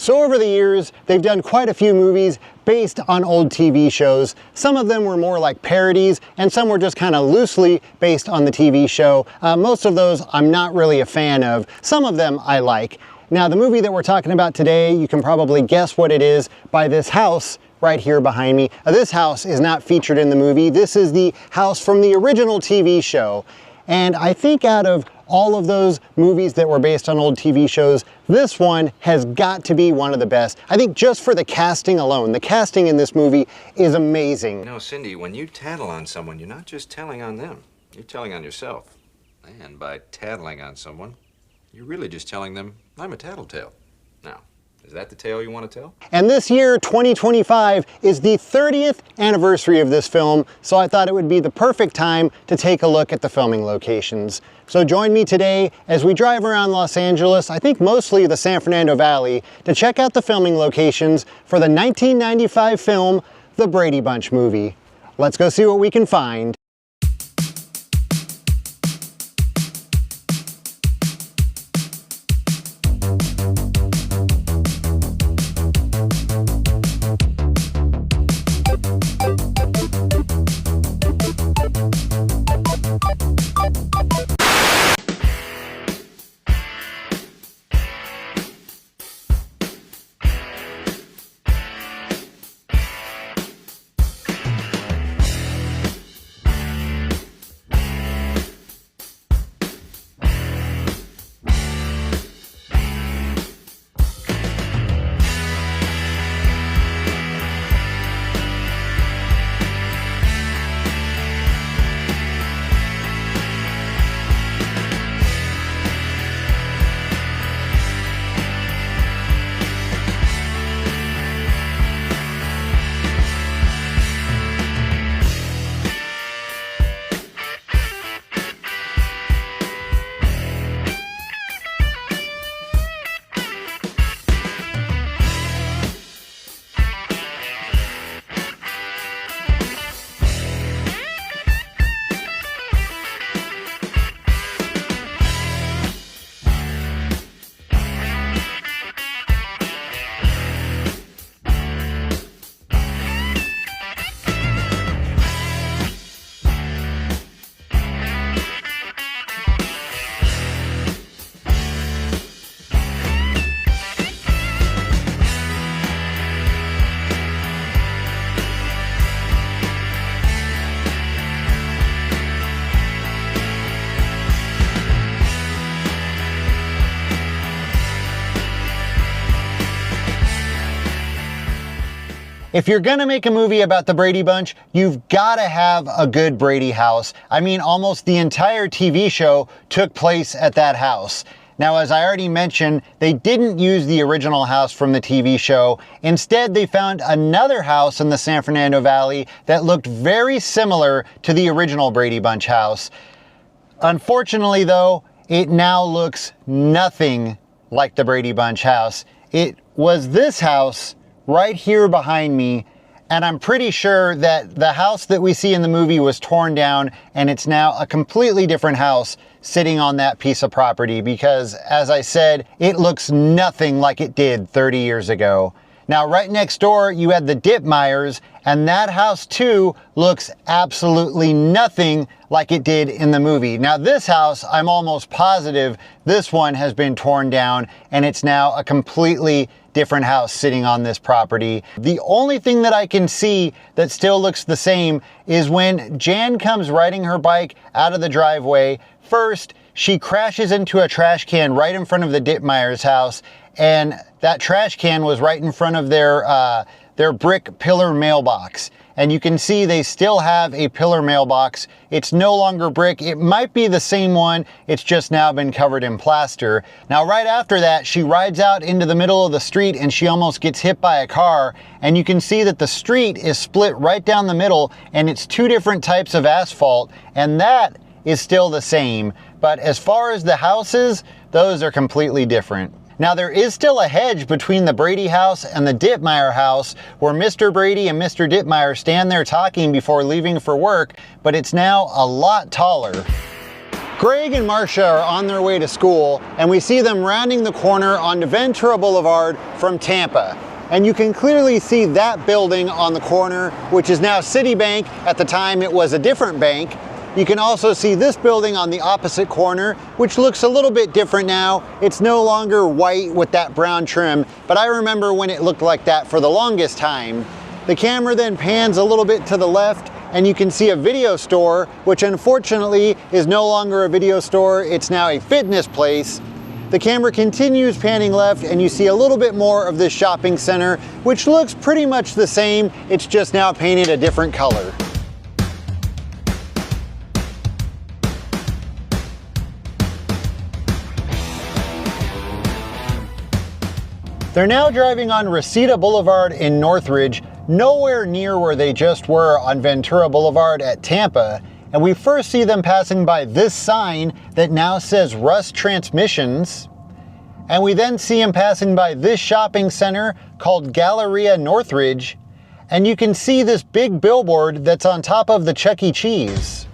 So over the years, they've done quite a few movies based on old TV shows. Some of them were more like parodies, and some were just kind of loosely based on the TV show. Most of those I'm not really a fan of. Some of them I like. Now, the movie that we're talking about today, you can probably guess what it is by this house right here behind me. This house is not featured in the movie. This is the house from the original TV show. And I think out of all of those movies that were based on old TV shows, this one has got to be one of the best. I think just for the casting alone. The casting in this movie is amazing. You know, Cindy, when you tattle on someone, you're not just telling on them. You're telling on yourself. And by tattling on someone, you're really just telling them, I'm a tattletale. Now, is that the tale you want to tell? And this year, 2025, is the 30th anniversary of this film, so I thought it would be the perfect time to take a look at the filming locations. So join me today as we drive around Los Angeles, I think mostly the San Fernando Valley, to check out the filming locations for the 1995 film, The Brady Bunch movie. Let's go see what we can find. If you're gonna make a movie about the Brady Bunch, you've gotta have a good Brady house. I mean, almost the entire TV show took place at that house. Now, as I already mentioned, they didn't use the original house from the TV show. Instead, they found another house in the San Fernando Valley that looked very similar to the original Brady Bunch house. Unfortunately, though, it now looks nothing like the Brady Bunch house. It was this house right here behind me, and I'm pretty sure that the house that we see in the movie was torn down and it's now a completely different house sitting on that piece of property because, as I said, it looks nothing like it did 30 years ago. Now, right next door, you had the Dittmeyers, and that house too looks absolutely nothing like it did in the movie. Now, this house, I'm almost positive this one has been torn down and it's now a completely different house sitting on this property. The only thing that I can see that still looks the same is when Jan comes riding her bike out of the driveway. First, she crashes into a trash can right in front of the Dittmeyers' house, and that trash can was right in front of their brick pillar mailbox. And you can see they still have a pillar mailbox. It's no longer brick. It might be the same one. It's just now been covered in plaster. Now, right after that, she rides out into the middle of the street and she almost gets hit by a car. And you can see that the street is split right down the middle and it's two different types of asphalt. And that is still the same. But as far as the houses, those are completely different. Now, there is still a hedge between the Brady house and the Dittmeyer house where Mr. Brady and Mr. Dittmeyer stand there talking before leaving for work, but it's now a lot taller. Greg and Marcia are on their way to school, and we see them rounding the corner onto Ventura Boulevard from Tampa. And you can clearly see that building on the corner, which is now Citibank. At the time, it was a different bank. You can also see this building on the opposite corner, which looks a little bit different now. It's no longer white with that brown trim, but I remember when it looked like that for the longest time. The camera then pans a little bit to the left, and you can see a video store, which unfortunately is no longer a video store. It's now a fitness place. The camera continues panning left, and you see a little bit more of this shopping center, which looks pretty much the same. It's just now painted a different color. They're now driving on Reseda Boulevard in Northridge, nowhere near where they just were on Ventura Boulevard at Tampa. And we first see them passing by this sign that now says Russ Transmissions. And we then see them passing by this shopping center called Galleria Northridge. And you can see this big billboard that's on top of the Chuck E. Cheese.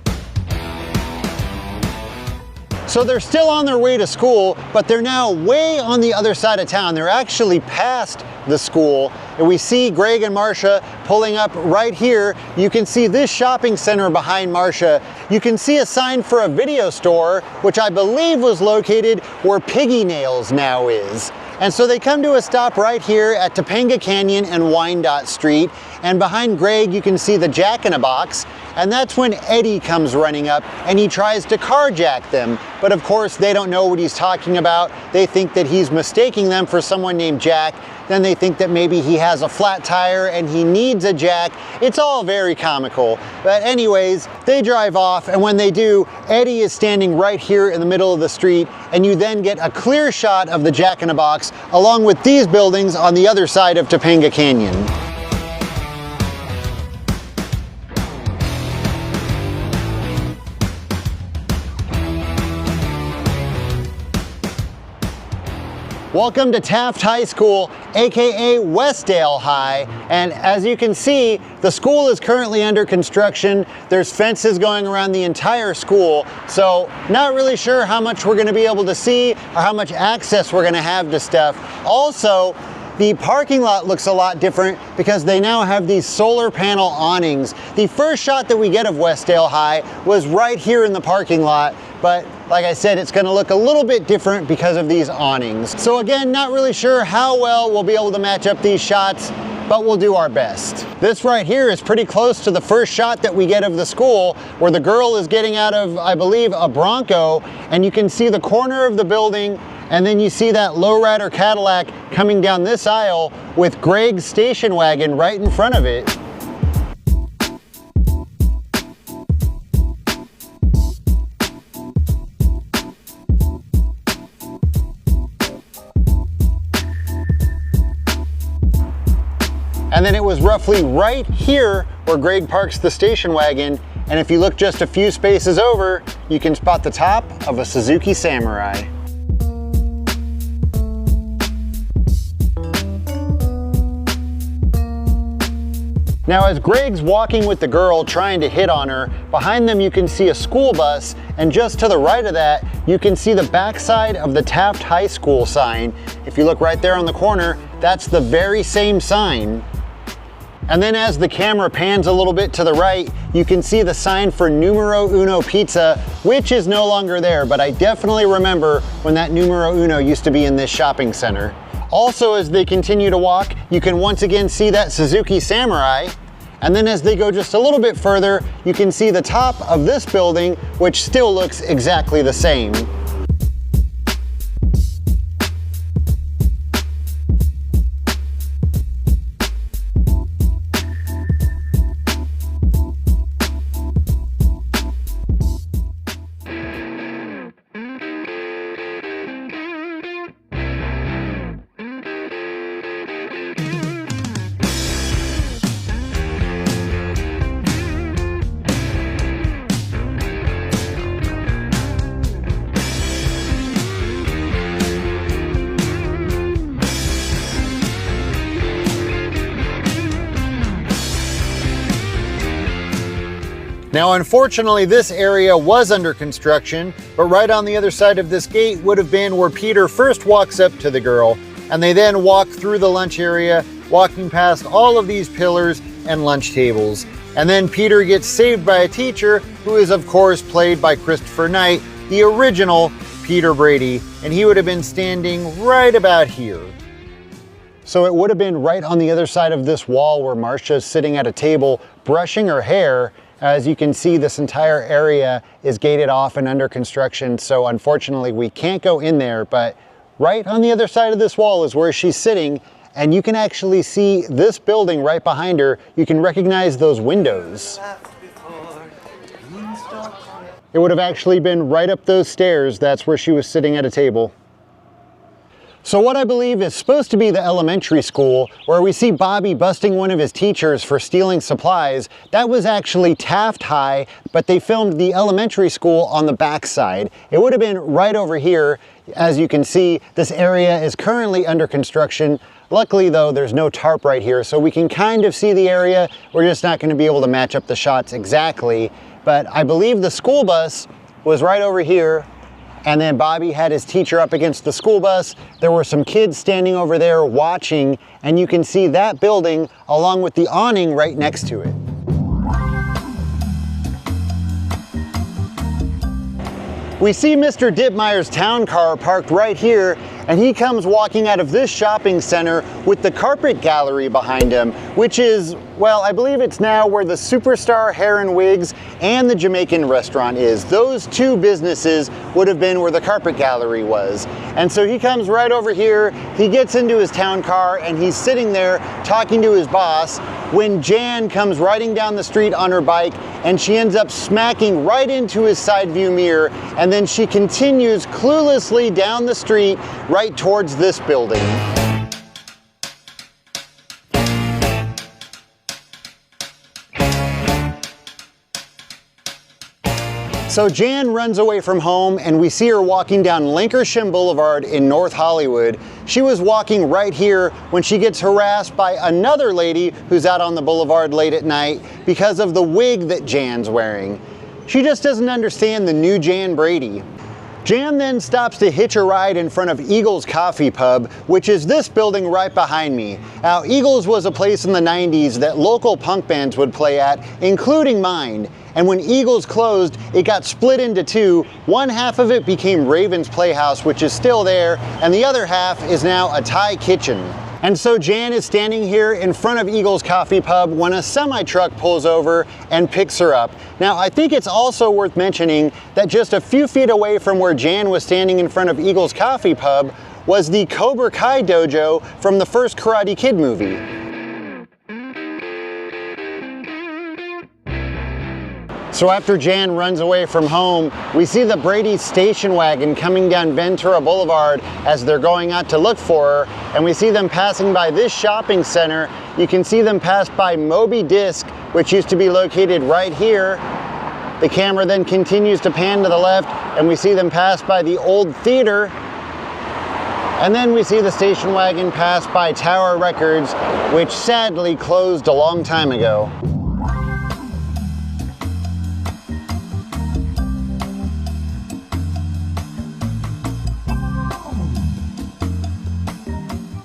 So they're still on their way to school, but they're now way on the other side of town. They're actually past the school, and we see Greg and Marcia pulling up right here. You can see this shopping center behind Marcia. You can see a sign for a video store, which I believe was located where Piggy Nails now is. And so they come to a stop right here at Topanga Canyon and Wyandotte Street. And behind Greg, you can see the Jack in a Box. And that's when Eddie comes running up and he tries to carjack them. But of course, they don't know what he's talking about. They think that he's mistaking them for someone named Jack. Then they think that maybe he has a flat tire and he needs a jack. It's all very comical. But anyways, they drive off, and when they do, Eddie is standing right here in the middle of the street, and you then get a clear shot of the Jack in a Box along with these buildings on the other side of Topanga Canyon. Welcome to Taft High School, aka Westdale High, and as you can see, the school is currently under construction. There's fences going around the entire school, so not really sure how much we're going to be able to see or how much access we're going to have to stuff. Also, the parking lot looks a lot different because they now have these solar panel awnings. The first shot that we get of Westdale High was right here in the parking lot, but like I said, it's going to look a little bit different because of these awnings. So again, not really sure how well we'll be able to match up these shots, but we'll do our best. This right here is pretty close to the first shot that we get of the school, where the girl is getting out of, I believe, a Bronco, and you can see the corner of the building, and then you see that lowrider Cadillac coming down this aisle with Greg's station wagon right in front of it. And then it was roughly right here where Greg parks the station wagon. And if you look just a few spaces over, you can spot the top of a Suzuki Samurai. Now as Greg's walking with the girl trying to hit on her, behind them you can see a school bus, and just to the right of that, you can see the backside of the Taft High School sign. If you look right there on the corner, that's the very same sign. And then as the camera pans a little bit to the right, you can see the sign for Numero Uno Pizza, which is no longer there, but I definitely remember when that Numero Uno used to be in this shopping center. Also, as they continue to walk, you can once again see that Suzuki Samurai. And then as they go just a little bit further, you can see the top of this building, which still looks exactly the same. Now, unfortunately, this area was under construction, but right on the other side of this gate would have been where Peter first walks up to the girl, and they then walk through the lunch area, walking past all of these pillars and lunch tables. And then Peter gets saved by a teacher who is, of course, played by Christopher Knight, the original Peter Brady, and he would have been standing right about here. So it would have been right on the other side of this wall where Marcia's sitting at a table brushing her hair. As you can see, this entire area is gated off and under construction, so unfortunately we can't go in there, but right on the other side of this wall is where she's sitting, and you can actually see this building right behind her. You can recognize those windows. It would have actually been right up those stairs. That's where she was sitting at a table. So what I believe is supposed to be the elementary school, where we see Bobby busting one of his teachers for stealing supplies, that was actually Taft High, but they filmed the elementary school on the back side. It would have been right over here. As you can see, this area is currently under construction. Luckily though, there's no tarp right here, so we can kind of see the area. We're just not going to be able to match up the shots exactly, but I believe the school bus was right over here. And then Bobby had his teacher up against the school bus. There were some kids standing over there watching, and you can see that building along with the awning right next to it. We see Mr. Dittmeyer's town car parked right here, and he comes walking out of this shopping center with the carpet gallery behind him, which is, well, I believe it's now where the Superstar Hair and Wigs and the Jamaican restaurant is. Those two businesses would have been where the carpet gallery was. And so he comes right over here, he gets into his town car, and he's sitting there talking to his boss when Jan comes riding down the street on her bike, and she ends up smacking right into his side view mirror, and then she continues cluelessly down the street right towards this building. So Jan runs away from home, and we see her walking down Lankershim Boulevard in North Hollywood. She was walking right here when she gets harassed by another lady who's out on the boulevard late at night because of the wig that Jan's wearing. She just doesn't understand the new Jan Brady. Jan then stops to hitch a ride in front of Eagles Coffee Pub, which is this building right behind me. Now, Eagles was a place in the 90s that local punk bands would play at, including mine. And when Eagles closed, it got split into two. One half of it became Raven's Playhouse, which is still there, and the other half is now a Thai kitchen. And so Jan is standing here in front of Eagles Coffee Pub when a semi-truck pulls over and picks her up. Now, I think it's also worth mentioning that just a few feet away from where Jan was standing in front of Eagles Coffee Pub was the Cobra Kai dojo from the first Karate Kid movie. So after Jan runs away from home, we see the Brady station wagon coming down Ventura Boulevard as they're going out to look for her, and we see them passing by this shopping center. You can see them pass by Moby Disc, which used to be located right here. The camera then continues to pan to the left, and we see them pass by the old theater. And then we see the station wagon pass by Tower Records, which sadly closed a long time ago.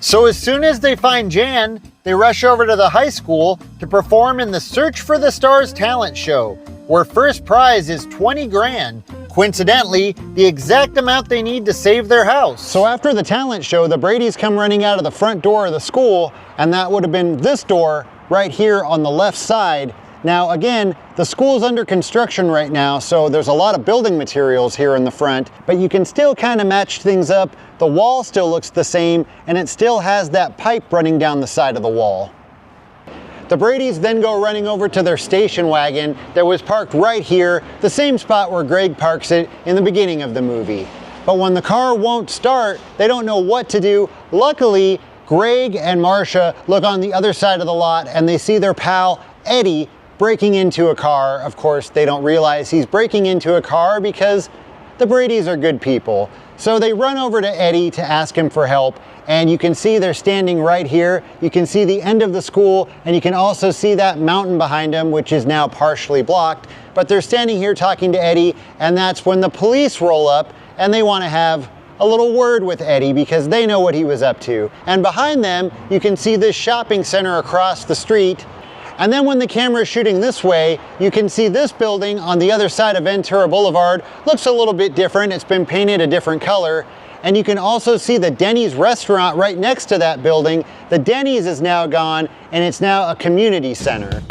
So as soon as they find Jan, they rush over to the high school to perform in the Search for the Stars talent show, where first prize is 20 grand. Coincidentally, the exact amount they need to save their house. So after the talent show, the Bradys come running out of the front door of the school, and that would have been this door right here on the left side. Now again, the school's under construction right now, so there's a lot of building materials here in the front, but you can still kind of match things up. The wall still looks the same, and it still has that pipe running down the side of the wall. The Bradys then go running over to their station wagon that was parked right here, the same spot where Greg parks it in the beginning of the movie. But when the car won't start, they don't know what to do. Luckily, Greg and Marcia look on the other side of the lot, and they see their pal, Eddie, breaking into a car. Of course, they don't realize he's breaking into a car because the Bradys are good people. So they run over to Eddie to ask him for help, And you can see they're standing right here. You can see the end of the school, and you can also see that mountain behind them, which is now partially blocked. But they're standing here talking to Eddie, and that's when the police roll up and they want to have a little word with Eddie because they know what he was up to. And behind them, you can see this shopping center across the street. And then when the camera is shooting this way, you can see this building on the other side of Ventura Boulevard looks a little bit different. It's been painted a different color. And you can also see the Denny's restaurant right next to that building. The Denny's is now gone, and it's now a community center.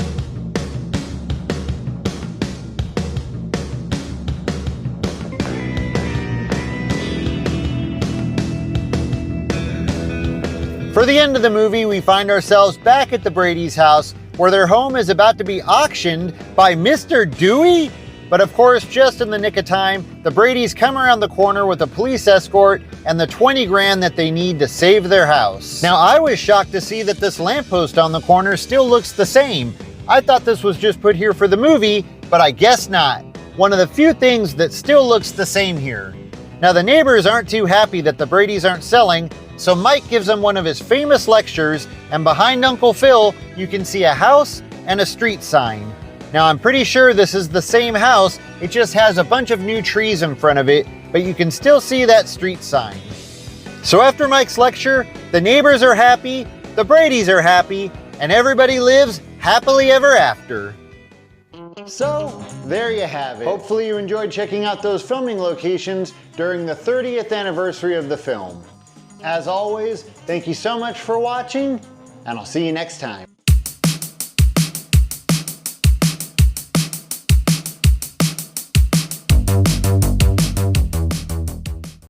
For the end of the movie, we find ourselves back at the Brady's house, where their home is about to be auctioned by Mr. Dewey. But of course, just in the nick of time, the Bradys come around the corner with a police escort and the 20 grand that they need to save their house. Now, I was shocked to see that this lamppost on the corner still looks the same. I thought this was just put here for the movie, but I guess not. One of the few things that still looks the same here. Now, the neighbors aren't too happy that the Bradys aren't selling, so Mike gives them one of his famous lectures, and behind Uncle Phil, you can see a house and a street sign. Now, I'm pretty sure this is the same house, it just has a bunch of new trees in front of it, but you can still see that street sign. So after Mike's lecture, the neighbors are happy, the Bradys are happy, and everybody lives happily ever after. So, there you have it. Hopefully you enjoyed checking out those filming locations during the 30th anniversary of the film. As always, thank you so much for watching, and I'll see you next time.